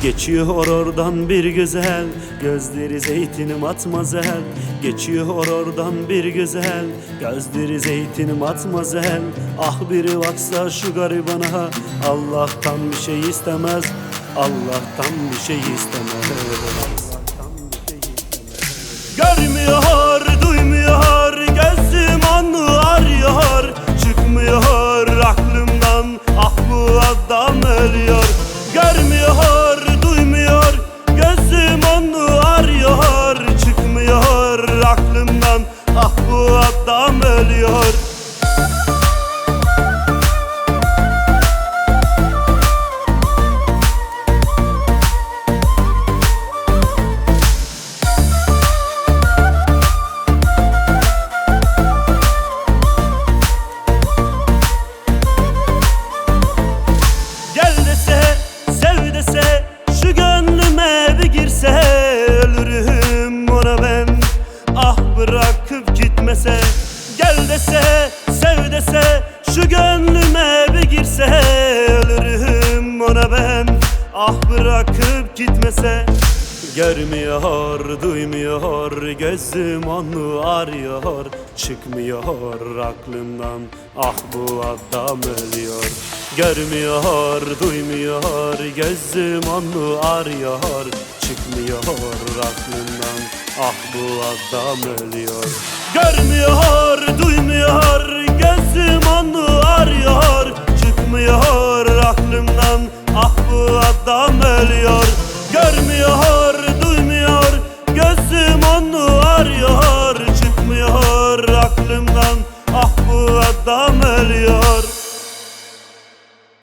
Geçiyor oradan bir güzel, gözleri zeytinim atmazel. Geçiyor oradan bir güzel, gözleri zeytinim atmazel. Ah biri baksa şu garibana, Allah'tan bir şey istemez, Allah'tan bir şey istemez. Görmüyor, duymuyor, gözüm onu arıyor. Çıkmıyor aklımdan, ah bu adam ölüyor. Görmüyor, duymuyor, gözüm onu arıyor. Çıkmıyor aklımdan, ah bu adam ölüyor. Şu gönlüme bir girse, ölürüm ona ben. Ah bırakıp gitmese. Gel dese, sev dese, şu gönlüme bir girse, ölürüm ona ben. Ah bırakıp gitmese. Görmüyor, duymuyor, gözüm onu arıyor. Çıkmıyor aklımdan, ah bu adam ölüyor. Görmüyor, duymuyor, gözüm onu arıyor. Çıkmıyor aklımdan, ah bu adam ölüyor. Görmüyor, duymuyor, gözüm onu arıyor. Çıkmıyor aklımdan, ah bu adam ölüyor. Görmüyor, duymuyor, gözüm onu arıyor. Çıkmıyor aklımdan, ah bu adam ölüyor.